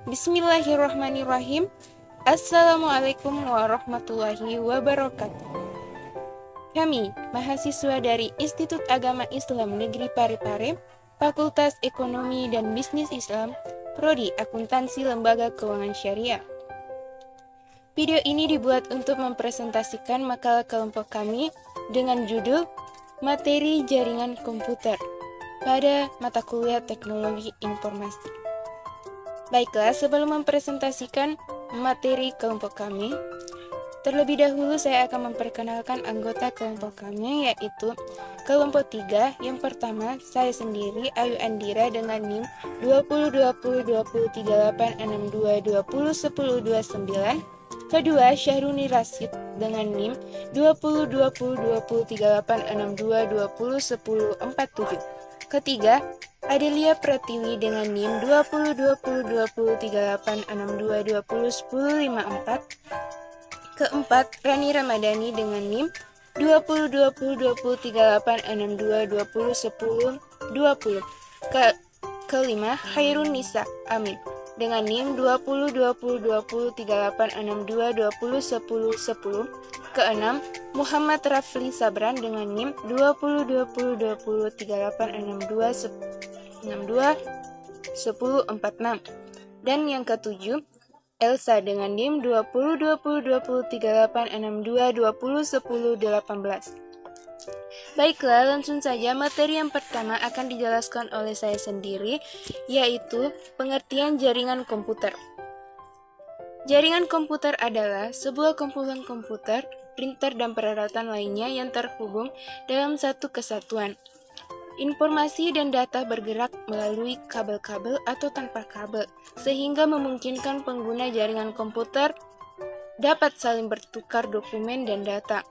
Bismillahirrahmanirrahim. Assalamualaikum warahmatullahi wabarakatuh. Kami, mahasiswa dari Institut Agama Islam Negeri Parepare, Fakultas Ekonomi dan Bisnis Islam, Prodi Akuntansi Lembaga Keuangan Syariah. Video ini dibuat untuk mempresentasikan makalah kelompok kami dengan judul Materi Jaringan Komputer pada mata kuliah Teknologi Informasi. Baiklah, sebelum mempresentasikan materi kelompok kami, terlebih dahulu saya akan memperkenalkan anggota kelompok kami, yaitu kelompok 3. Yang pertama, saya sendiri, Ayu Andira dengan NIM 2020203862201029. Kedua, Syahruni Rasyid dengan NIM 2020203862201047. Ketiga, Adelia Pratiwi dengan NIM 2020203862201054. Keempat, Rani Ramadhani dengan NIM 2020203862201020. Kelima, Khairun Nisa Amin dengan NIM 2020203862201010. Keenam, Muhammad Rafli Sabran dengan NIM 20202038621046. Dan yang ketujuh, Elsa dengan NIM 2020203862201018. Baiklah, langsung saja materi yang pertama akan dijelaskan oleh saya sendiri, yaitu pengertian jaringan komputer. Jaringan komputer adalah sebuah kumpulan komputer, printer, dan peralatan lainnya yang terhubung dalam satu kesatuan. Informasi dan data bergerak melalui kabel-kabel atau tanpa kabel, sehingga memungkinkan pengguna jaringan komputer dapat saling bertukar dokumen dan data,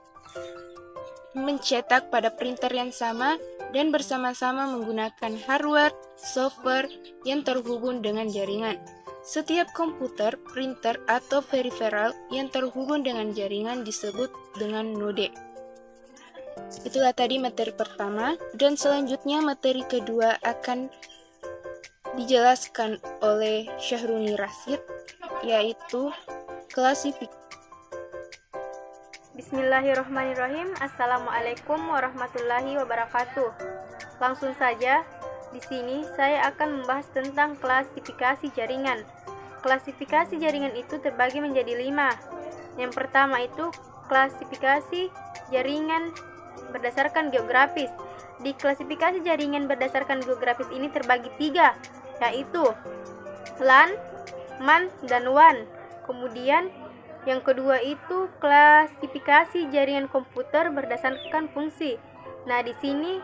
mencetak pada printer yang sama, dan bersama-sama menggunakan hardware, software yang terhubung dengan jaringan. Setiap komputer, printer, atau peripheral yang terhubung dengan jaringan disebut dengan node. Itulah tadi materi pertama, dan selanjutnya materi kedua akan dijelaskan oleh Syahruni Rasyid, yaitu klasifikasi. Bismillahirrahmanirrahim. Assalamualaikum warahmatullahi wabarakatuh. Langsung saja, di sini saya akan membahas tentang klasifikasi jaringan. Klasifikasi jaringan itu terbagi menjadi 5. Yang pertama itu klasifikasi jaringan berdasarkan geografis. Di klasifikasi jaringan berdasarkan geografis ini terbagi 3, yaitu LAN, MAN, dan WAN. Kemudian yang kedua itu klasifikasi jaringan komputer berdasarkan fungsi. Nah, di sini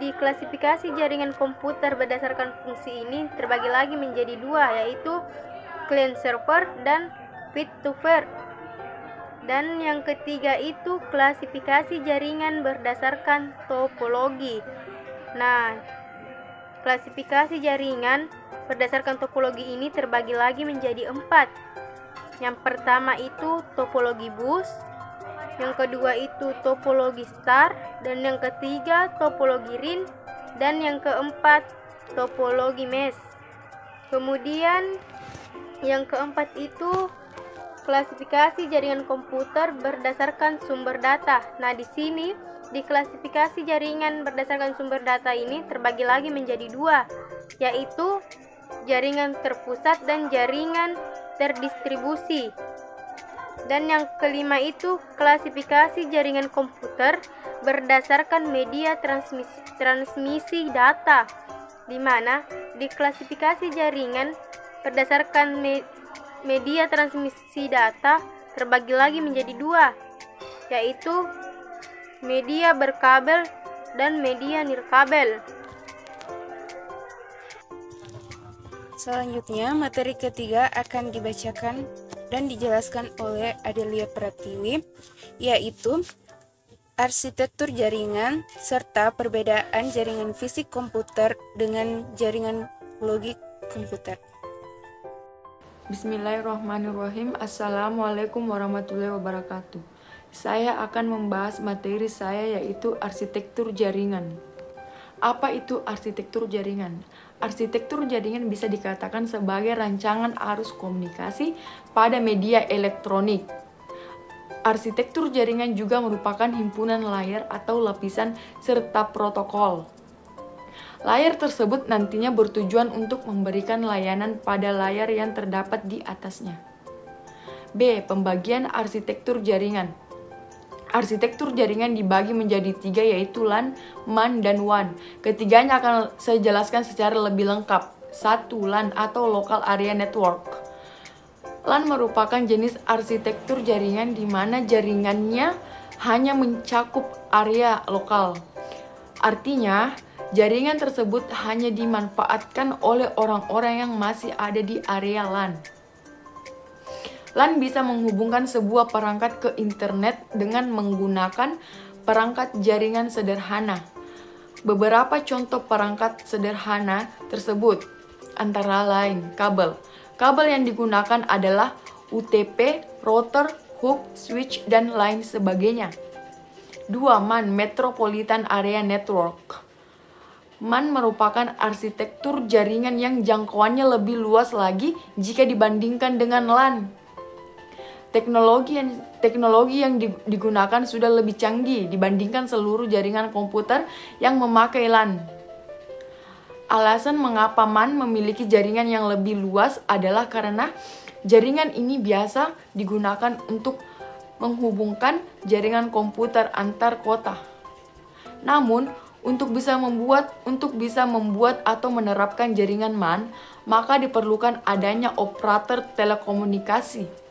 di klasifikasi jaringan komputer berdasarkan fungsi ini terbagi lagi menjadi 2, yaitu client server dan feed to peer. Dan yang ketiga itu klasifikasi jaringan berdasarkan topologi. Nah, klasifikasi jaringan berdasarkan topologi ini terbagi lagi menjadi 4. Yang pertama itu topologi bus, yang kedua itu topologi star, dan yang ketiga topologi ring, dan yang keempat topologi mesh. Kemudian yang keempat itu klasifikasi jaringan komputer berdasarkan sumber data. Nah, di sini di klasifikasi jaringan berdasarkan sumber data ini terbagi lagi menjadi 2, yaitu jaringan terpusat dan jaringan terdistribusi. Dan yang kelima itu klasifikasi jaringan komputer berdasarkan media transmisi data, di mana di klasifikasi jaringan berdasarkan media transmisi data terbagi lagi menjadi 2, yaitu media berkabel dan media nirkabel. Selanjutnya, materi ketiga akan dibacakan dan dijelaskan oleh Adelia Pratiwi, yaitu arsitektur jaringan serta perbedaan jaringan fisik komputer dengan jaringan logik komputer. Bismillahirrahmanirrahim. Assalamualaikum warahmatullahi wabarakatuh. Saya akan membahas materi saya, yaitu arsitektur jaringan. Apa itu arsitektur jaringan? arsitektur jaringan bisa dikatakan sebagai rancangan arus komunikasi pada media elektronik. Arsitektur jaringan juga merupakan himpunan layar atau lapisan serta protokol. Layar tersebut nantinya bertujuan untuk memberikan layanan pada layar yang terdapat di atasnya. B. Pembagian arsitektur jaringan. Arsitektur jaringan dibagi menjadi 3, yaitu LAN, MAN, dan WAN. Ketiganya akan saya jelaskan secara lebih lengkap. 1. LAN atau Local Area Network. LAN merupakan jenis arsitektur jaringan di mana jaringannya hanya mencakup area lokal. Artinya, jaringan tersebut hanya dimanfaatkan oleh orang-orang yang masih ada di area LAN. LAN bisa menghubungkan sebuah perangkat ke internet dengan menggunakan perangkat jaringan sederhana. Beberapa contoh perangkat sederhana tersebut antara lain kabel. Kabel yang digunakan adalah UTP, router, hook, switch, dan lain sebagainya. 2. MAN, Metropolitan Area Network. MAN merupakan arsitektur jaringan yang jangkauannya lebih luas lagi jika dibandingkan dengan LAN. Teknologi yang digunakan sudah lebih canggih dibandingkan seluruh jaringan komputer yang memakai LAN. Alasan mengapa MAN memiliki jaringan yang lebih luas adalah karena jaringan ini biasa digunakan untuk menghubungkan jaringan komputer antar kota. Namun, untuk bisa membuat atau menerapkan jaringan MAN, maka diperlukan adanya operator telekomunikasi.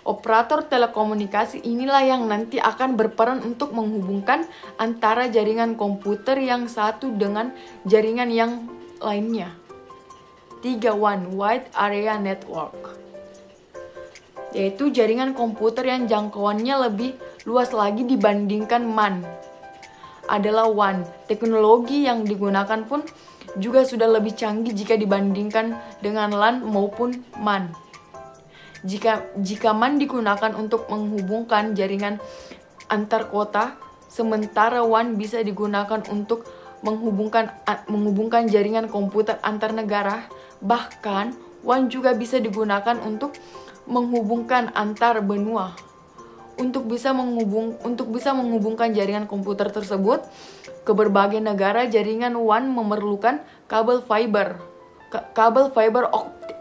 Operator telekomunikasi inilah yang nanti akan berperan untuk menghubungkan antara jaringan komputer yang satu dengan jaringan yang lainnya. 3. WAN, Wide Area Network, yaitu jaringan komputer yang jangkauannya lebih luas lagi dibandingkan MAN. Adalah WAN. Teknologi yang digunakan pun juga sudah lebih canggih jika dibandingkan dengan LAN maupun MAN. Jika MAN digunakan untuk menghubungkan jaringan antar kota, sementara WAN bisa digunakan untuk menghubungkan jaringan komputer antar negara. Bahkan WAN juga bisa digunakan untuk menghubungkan antar benua. Untuk bisa menghubungkan jaringan komputer tersebut ke berbagai negara, jaringan WAN memerlukan kabel fiber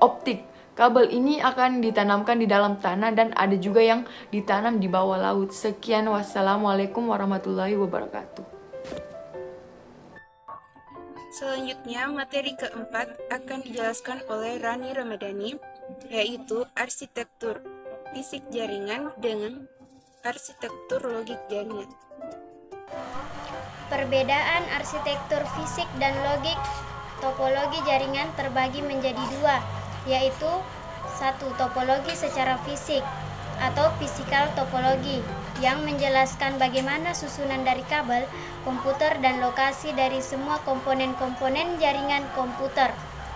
optik. Kabel ini akan ditanamkan di dalam tanah dan ada juga yang ditanam di bawah laut. Sekian, wassalamualaikum warahmatullahi wabarakatuh. Selanjutnya, materi keempat akan dijelaskan oleh Rani Ramadhani, yaitu arsitektur fisik jaringan dengan arsitektur logik jaringan. Perbedaan arsitektur fisik dan logik topologi jaringan terbagi menjadi 2, yaitu 1. Topologi secara fisik atau physical topologi yang menjelaskan bagaimana susunan dari kabel, komputer, dan lokasi dari semua komponen-komponen jaringan komputer.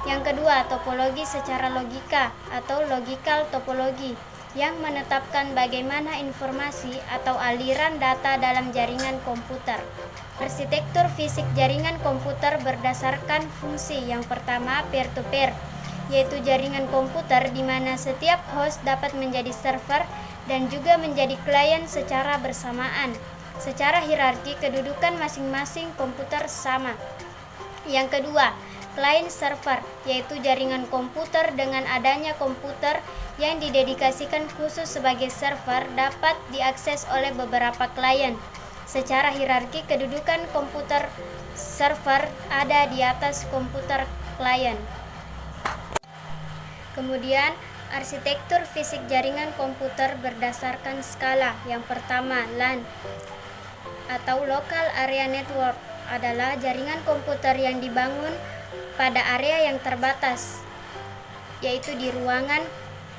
Yang kedua, topologi secara logika atau logical topologi yang menetapkan bagaimana informasi atau aliran data dalam jaringan komputer. Arsitektur fisik jaringan komputer berdasarkan fungsi. Yang pertama, peer-to-peer, yaitu jaringan komputer di mana setiap host dapat menjadi server dan juga menjadi klien secara bersamaan. Secara hierarki, kedudukan masing-masing komputer sama. Yang kedua, client server, yaitu jaringan komputer dengan adanya komputer yang didedikasikan khusus sebagai server dapat diakses oleh beberapa klien. Secara hierarki, kedudukan komputer server ada di atas komputer klien. Kemudian, arsitektur fisik jaringan komputer berdasarkan skala. Yang pertama, LAN atau Local Area Network adalah jaringan komputer yang dibangun pada area yang terbatas, yaitu di ruangan,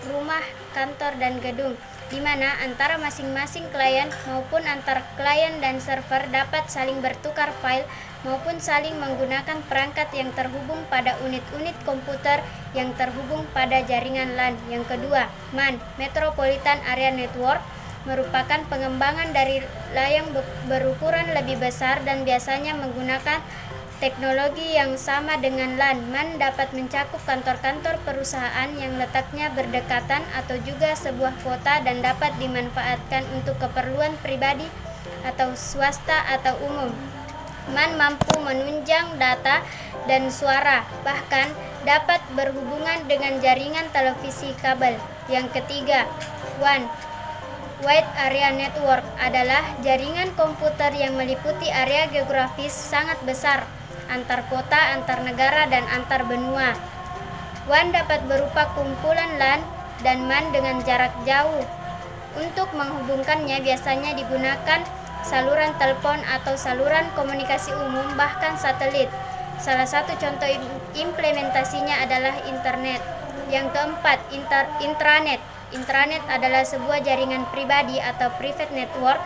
rumah, kantor, dan gedung, di mana antara masing-masing klien maupun antar klien dan server dapat saling bertukar file maupun saling menggunakan perangkat yang terhubung pada unit-unit komputer yang terhubung pada jaringan LAN. Yang kedua, MAN, Metropolitan Area Network, merupakan pengembangan dari layang berukuran lebih besar dan biasanya menggunakan Teknologi yang sama dengan LAN, MAN dapat mencakup kantor-kantor perusahaan yang letaknya berdekatan atau juga sebuah kota dan dapat dimanfaatkan untuk keperluan pribadi atau swasta atau umum. MAN mampu menunjang data dan suara, bahkan dapat berhubungan dengan jaringan televisi kabel. Yang ketiga, WAN, Wide Area Network, adalah jaringan komputer yang meliputi area geografis sangat besar, antar kota, antar negara, dan antar benua. WAN dapat berupa kumpulan LAN dan MAN dengan jarak jauh. Untuk menghubungkannya biasanya digunakan saluran telepon atau saluran komunikasi umum, bahkan satelit. Salah satu contoh implementasinya adalah internet. Yang keempat, intranet. Intranet adalah sebuah jaringan pribadi atau private network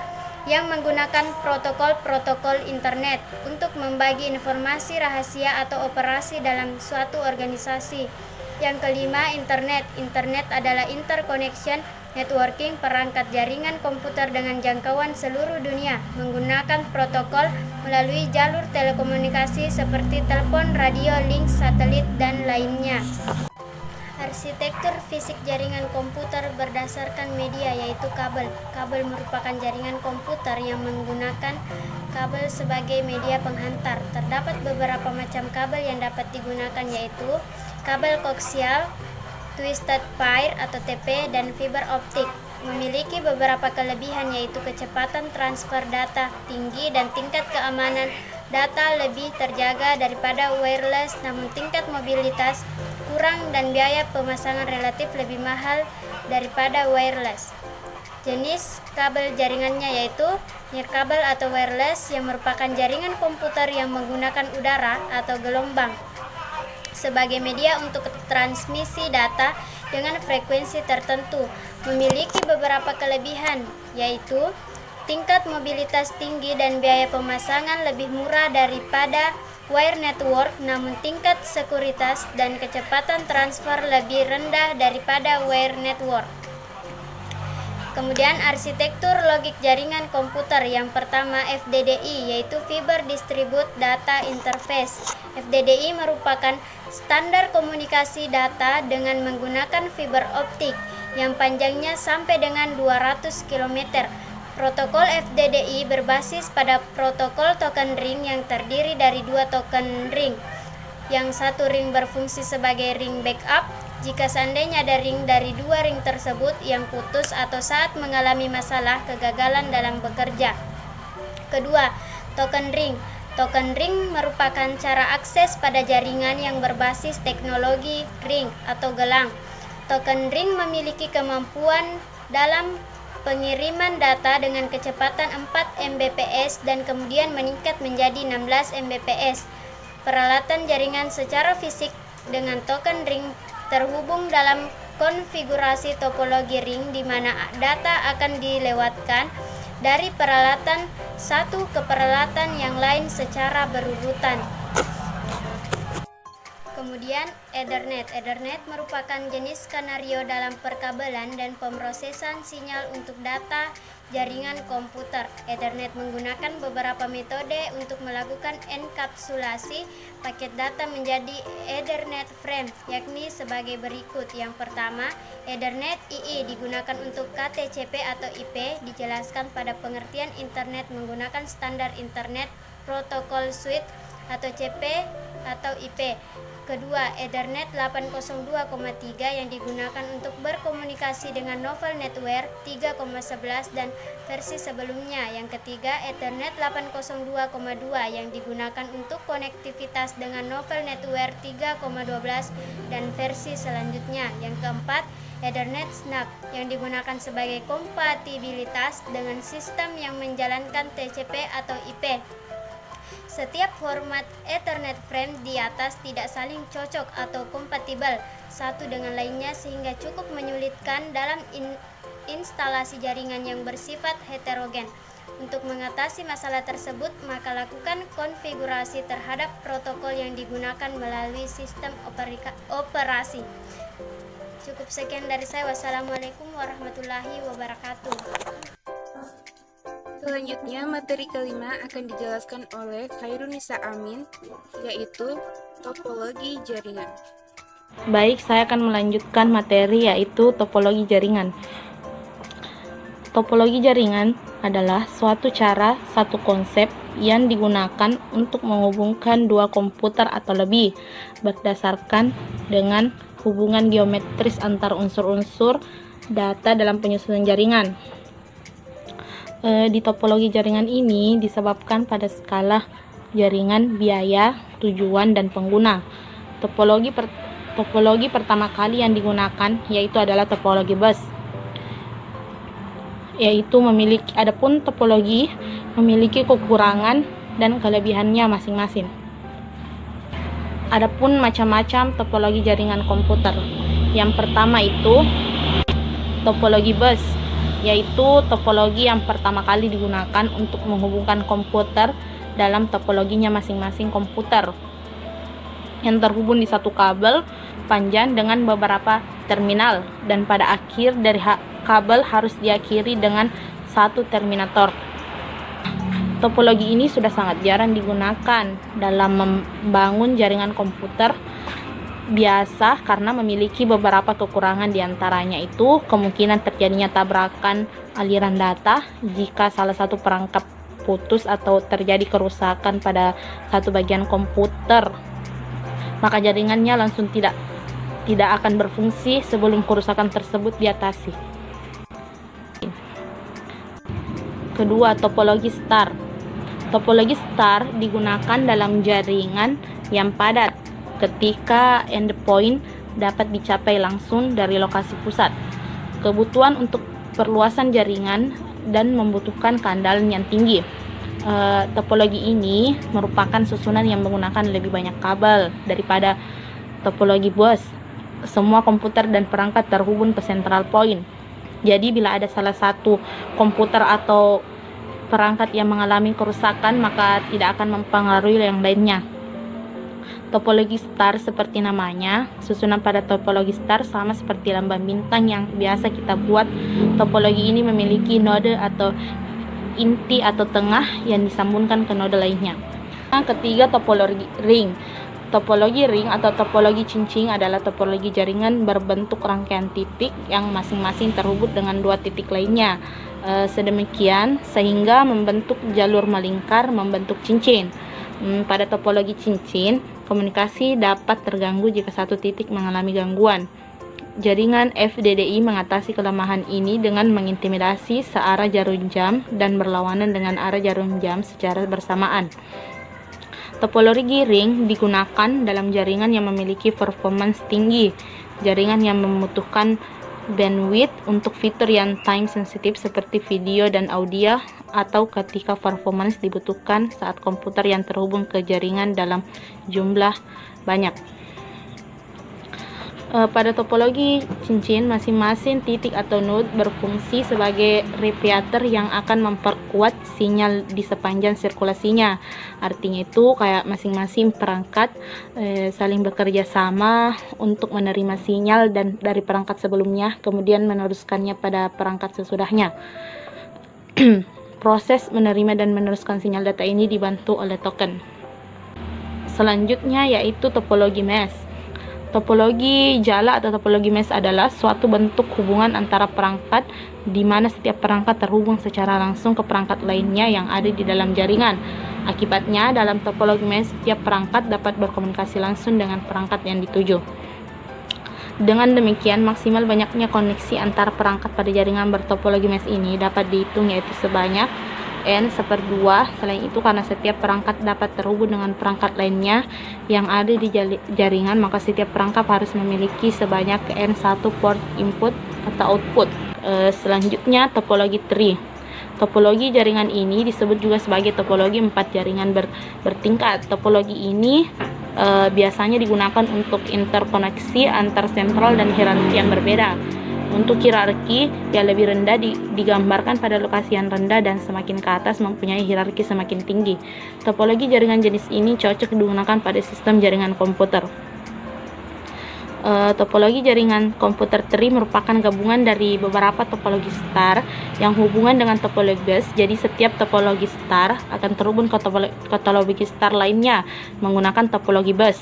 yang menggunakan protokol-protokol internet untuk membagi informasi rahasia atau operasi dalam suatu organisasi. Yang kelima, internet. Internet adalah interconnection networking perangkat jaringan komputer dengan jangkauan seluruh dunia menggunakan protokol melalui jalur telekomunikasi seperti telepon, radio, link, satelit, dan lainnya. Arsitektur fisik jaringan komputer berdasarkan media, yaitu kabel. Kabel merupakan jaringan komputer yang menggunakan kabel sebagai media penghantar. Terdapat beberapa macam kabel yang dapat digunakan, yaitu kabel koaksial, twisted pair atau TP, dan fiber optik. Memiliki beberapa kelebihan, yaitu kecepatan transfer data tinggi dan tingkat keamanan data lebih terjaga daripada wireless, namun tingkat mobilitas kurang dan biaya pemasangan relatif lebih mahal daripada wireless. Jenis kabel jaringannya yaitu nirkabel atau wireless, yang merupakan jaringan komputer yang menggunakan udara atau gelombang sebagai media untuk transmisi data dengan frekuensi tertentu. Memiliki beberapa kelebihan, yaitu tingkat mobilitas tinggi dan biaya pemasangan lebih murah daripada wire network, namun tingkat sekuritas dan kecepatan transfer lebih rendah daripada wire network. Kemudian arsitektur logik jaringan komputer. Yang pertama, FDDI, yaitu Fiber Distribute Data Interface. FDDI merupakan standar komunikasi data dengan menggunakan fiber optik yang panjangnya sampai dengan 200 km. Protokol FDDI berbasis pada protokol token ring yang terdiri dari dua token ring. Yang satu ring berfungsi sebagai ring backup jika seandainya ada ring dari dua ring tersebut yang putus atau saat mengalami masalah kegagalan dalam bekerja. Kedua, token ring. Token ring merupakan cara akses pada jaringan yang berbasis teknologi ring atau gelang. Token ring memiliki kemampuan dalam pengiriman data dengan kecepatan 4 Mbps dan kemudian meningkat menjadi 16 Mbps. Peralatan jaringan secara fisik dengan token ring terhubung dalam konfigurasi topologi ring, di mana data akan dilewatkan dari peralatan satu ke peralatan yang lain secara berurutan. Kemudian Ethernet. Ethernet merupakan jenis skenario dalam perkabelan dan pemrosesan sinyal untuk data jaringan komputer. Ethernet menggunakan beberapa metode untuk melakukan enkapsulasi paket data menjadi Ethernet frame, yakni sebagai berikut. Yang pertama, Ethernet II digunakan untuk KTCP atau IP, dijelaskan pada pengertian internet menggunakan standar Internet Protocol Suite atau CP atau IP. Kedua, Ethernet 802,3 yang digunakan untuk berkomunikasi dengan Novel Network 3,11 dan versi sebelumnya. Yang ketiga, Ethernet 802,2 yang digunakan untuk konektivitas dengan Novel Network 3,12 dan versi selanjutnya. Yang keempat, Ethernet SNAP yang digunakan sebagai kompatibilitas dengan sistem yang menjalankan TCP atau IP. Setiap format Ethernet frame di atas tidak saling cocok atau kompatibel satu dengan lainnya, sehingga cukup menyulitkan dalam instalasi jaringan yang bersifat heterogen. Untuk mengatasi masalah tersebut, maka lakukan konfigurasi terhadap protokol yang digunakan melalui sistem operasi. Cukup sekian dari saya. Wassalamualaikum warahmatullahi wabarakatuh. Selanjutnya, materi kelima akan dijelaskan oleh Khairunisa Amin, yaitu topologi jaringan. Baik, saya akan melanjutkan materi yaitu topologi jaringan. Topologi jaringan adalah suatu cara, satu konsep yang digunakan untuk menghubungkan dua komputer atau lebih berdasarkan dengan hubungan geometris antar unsur-unsur data dalam penyusunan jaringan. Di topologi jaringan ini disebabkan pada skala jaringan, biaya, tujuan, dan pengguna. Topologi pertama kali yang digunakan yaitu adalah topologi bus. Adapun topologi memiliki kekurangan dan kelebihannya masing-masing. Adapun macam-macam topologi jaringan komputer. Yang pertama itu topologi bus, yaitu topologi yang pertama kali digunakan untuk menghubungkan komputer dalam topologinya masing-masing komputer yang terhubung di satu kabel panjang dengan beberapa terminal, dan pada akhir dari kabel harus diakhiri dengan satu terminator. Topologi ini sudah sangat jarang digunakan dalam membangun jaringan komputer biasa karena memiliki beberapa kekurangan, diantaranya itu kemungkinan terjadinya tabrakan aliran data jika salah satu perangkat putus atau terjadi kerusakan pada satu bagian komputer, maka jaringannya langsung tidak akan berfungsi sebelum kerusakan tersebut diatasi. Kedua, topologi star. Topologi star digunakan dalam jaringan yang padat ketika endpoint dapat dicapai langsung dari lokasi pusat. Kebutuhan untuk perluasan jaringan dan membutuhkan keandalan yang tinggi. Topologi ini merupakan susunan yang menggunakan lebih banyak kabel daripada topologi bus. Semua komputer dan perangkat terhubung ke central point. Jadi bila ada salah satu komputer atau perangkat yang mengalami kerusakan, maka tidak akan mempengaruhi yang lainnya. Topologi star seperti namanya, susunan pada topologi star sama seperti lambang bintang yang biasa kita buat. Topologi ini memiliki node atau inti atau tengah yang disambungkan ke node lainnya. Yang ketiga, topologi ring. Topologi ring atau topologi cincin adalah topologi jaringan berbentuk rangkaian titik yang masing-masing terhubung dengan dua titik lainnya. Sedemikian sehingga membentuk jalur melingkar membentuk cincin. Pada topologi cincin, komunikasi dapat terganggu jika satu titik mengalami gangguan. Jaringan FDDI mengatasi kelemahan ini dengan mengintimidasi searah jarum jam dan berlawanan dengan arah jarum jam secara bersamaan. Topologi ring digunakan dalam jaringan yang memiliki performance tinggi, jaringan yang membutuhkan bandwidth untuk fitur yang time sensitif seperti video dan audio, atau ketika performance dibutuhkan saat komputer yang terhubung ke jaringan dalam jumlah banyak. Pada topologi cincin, masing-masing titik atau node berfungsi sebagai radiator yang akan memperkuat sinyal di sepanjang sirkulasinya. Artinya itu kayak masing-masing perangkat saling bekerja sama untuk menerima sinyal dan dari perangkat sebelumnya, kemudian meneruskannya pada perangkat sesudahnya. Proses menerima dan meneruskan sinyal data ini dibantu oleh token. Selanjutnya yaitu topologi mesh. Topologi jala atau topologi mesh adalah suatu bentuk hubungan antara perangkat di mana setiap perangkat terhubung secara langsung ke perangkat lainnya yang ada di dalam jaringan. Akibatnya, dalam topologi mesh, setiap perangkat dapat berkomunikasi langsung dengan perangkat yang dituju. Dengan demikian, maksimal banyaknya koneksi antar perangkat pada jaringan bertopologi mesh ini dapat dihitung yaitu sebanyak N/2. Selain itu, karena setiap perangkat dapat terhubung dengan perangkat lainnya yang ada di jaringan, maka setiap perangkat harus memiliki sebanyak N1 port input atau output. Selanjutnya, topologi tree. Topologi jaringan ini disebut juga sebagai topologi 4 jaringan bertingkat. Topologi ini biasanya digunakan untuk interkoneksi antar sentral dan hierarki yang berbeda. Untuk hierarki yang lebih rendah digambarkan pada lokasi yang rendah dan semakin ke atas mempunyai hierarki semakin tinggi. Topologi jaringan jenis ini cocok digunakan pada sistem jaringan komputer. Topologi jaringan komputer tree merupakan gabungan dari beberapa topologi star yang hubungan dengan topologi bus. Jadi setiap topologi star akan terhubung ke topologi star lainnya menggunakan topologi bus.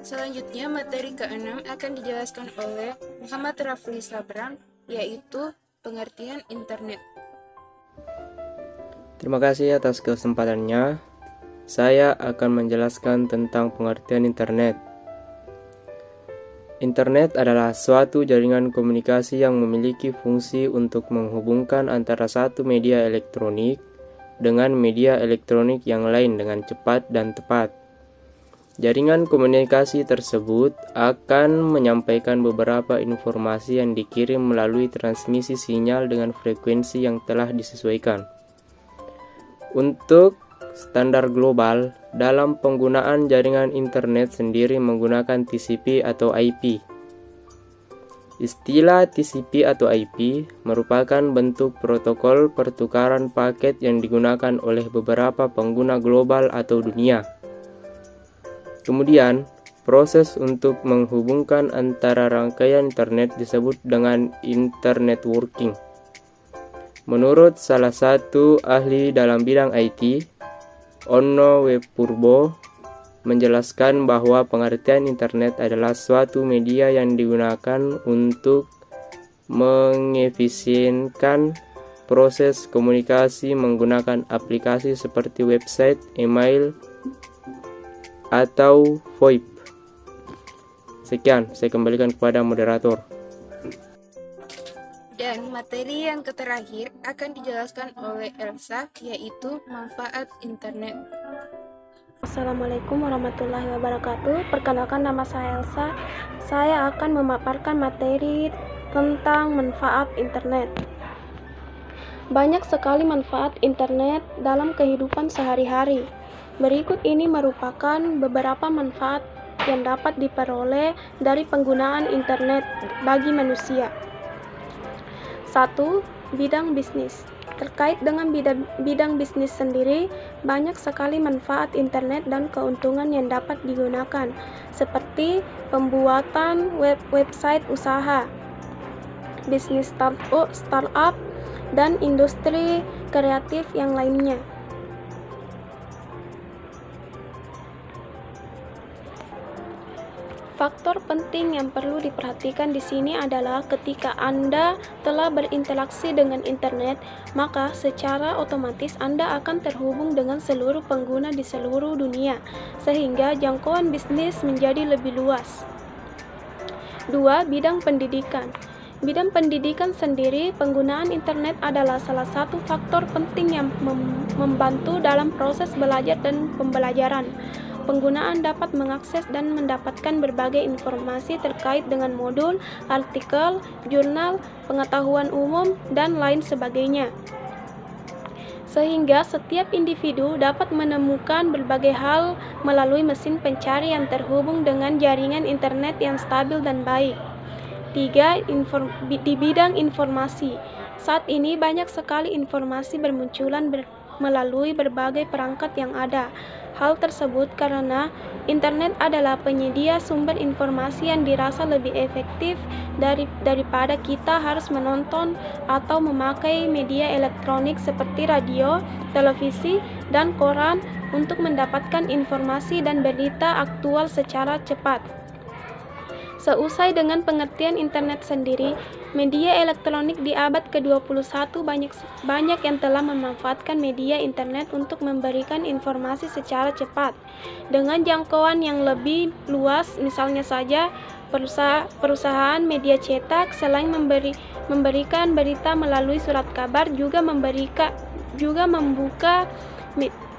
Selanjutnya, materi ke-6 akan dijelaskan oleh Muhammad Rafli Sabran, yaitu pengertian internet. Terima kasih atas kesempatannya. Saya akan menjelaskan tentang pengertian internet. Internet adalah suatu jaringan komunikasi yang memiliki fungsi untuk menghubungkan antara satu media elektronik dengan media elektronik yang lain dengan cepat dan tepat. Jaringan komunikasi tersebut akan menyampaikan beberapa informasi yang dikirim melalui transmisi sinyal dengan frekuensi yang telah disesuaikan. Untuk standar global, dalam penggunaan jaringan internet sendiri menggunakan TCP atau IP. Istilah TCP atau IP merupakan bentuk protokol pertukaran paket yang digunakan oleh beberapa pengguna global atau dunia. Kemudian, proses untuk menghubungkan antara rangkaian internet disebut dengan internetworking. Menurut salah satu ahli dalam bidang IT, Onno Wepurbo, menjelaskan bahwa pengertian internet adalah suatu media yang digunakan untuk mengefisienkan proses komunikasi menggunakan aplikasi seperti website, email, atau VoIP. Sekian, saya kembalikan kepada moderator. Dan materi yang terakhir akan dijelaskan oleh Elsa, yaitu manfaat internet. Assalamualaikum warahmatullahi wabarakatuh. Perkenalkan, nama saya Elsa. Saya akan memaparkan materi tentang manfaat internet. Banyak sekali manfaat internet dalam kehidupan sehari-hari. Berikut ini merupakan beberapa manfaat yang dapat diperoleh dari penggunaan internet bagi manusia. 1. Bidang bisnis. Terkait dengan bidang bisnis sendiri, banyak sekali manfaat internet dan keuntungan yang dapat digunakan, seperti pembuatan website usaha, bisnis startup, dan industri kreatif yang lainnya. Faktor penting yang perlu diperhatikan di sini adalah ketika Anda telah berinteraksi dengan internet, maka secara otomatis Anda akan terhubung dengan seluruh pengguna di seluruh dunia, sehingga jangkauan bisnis menjadi lebih luas. 2. Bidang pendidikan. Bidang pendidikan sendiri, penggunaan internet adalah salah satu faktor penting yang membantu dalam proses belajar dan pembelajaran. Penggunaan dapat mengakses dan mendapatkan berbagai informasi terkait dengan modul, artikel, jurnal, pengetahuan umum, dan lain sebagainya. Sehingga setiap individu dapat menemukan berbagai hal melalui mesin pencari yang terhubung dengan jaringan internet yang stabil dan baik. 3. Di bidang informasi. Saat ini banyak sekali informasi bermunculan melalui berbagai perangkat yang ada. Hal tersebut karena internet adalah penyedia sumber informasi yang dirasa lebih efektif daripada kita harus menonton atau memakai media elektronik seperti radio, televisi, dan koran untuk mendapatkan informasi dan berita aktual secara cepat. Seusai dengan pengertian internet sendiri, media elektronik di abad ke-21 banyak yang telah memanfaatkan media internet untuk memberikan informasi secara cepat dengan jangkauan yang lebih luas. Misalnya saja, perusahaan media cetak selain memberikan berita melalui surat kabar juga membuka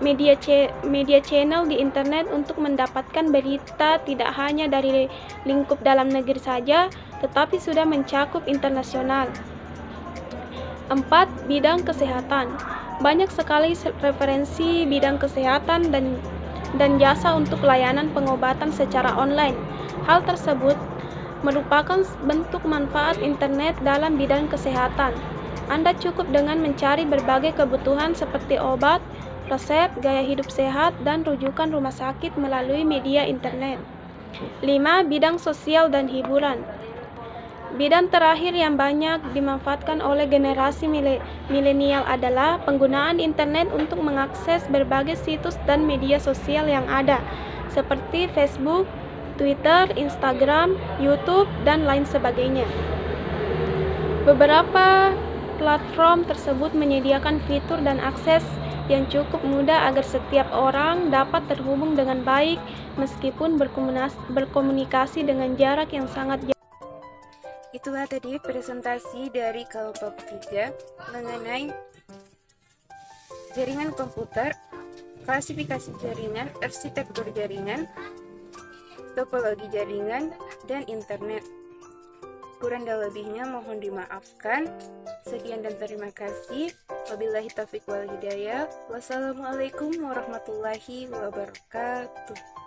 media channel di internet untuk mendapatkan berita tidak hanya dari lingkup dalam negeri saja, tetapi sudah mencakup internasional. 4. Bidang kesehatan. Banyak sekali referensi bidang kesehatan dan jasa untuk layanan pengobatan secara online. Hal tersebut merupakan bentuk manfaat internet dalam bidang kesehatan. Anda cukup dengan mencari berbagai kebutuhan seperti obat, resep, gaya hidup sehat, dan rujukan rumah sakit melalui media internet. 5. Bidang sosial dan hiburan. Bidang terakhir yang banyak dimanfaatkan oleh generasi milenial adalah penggunaan internet untuk mengakses berbagai situs dan media sosial yang ada, seperti Facebook, Twitter, Instagram, YouTube, dan lain sebagainya. Beberapa platform tersebut menyediakan fitur dan akses yang cukup mudah agar setiap orang dapat terhubung dengan baik meskipun berkomunikasi dengan jarak yang sangat jauh. Itulah tadi presentasi dari kelompok 3 mengenai jaringan komputer, klasifikasi jaringan, arsitektur jaringan, topologi jaringan, dan internet. Kurang dan lebihnya mohon dimaafkan. Sekian dan terima kasih. Wabillahi taufiq wal hidayah. Wassalamualaikum warahmatullahi wabarakatuh.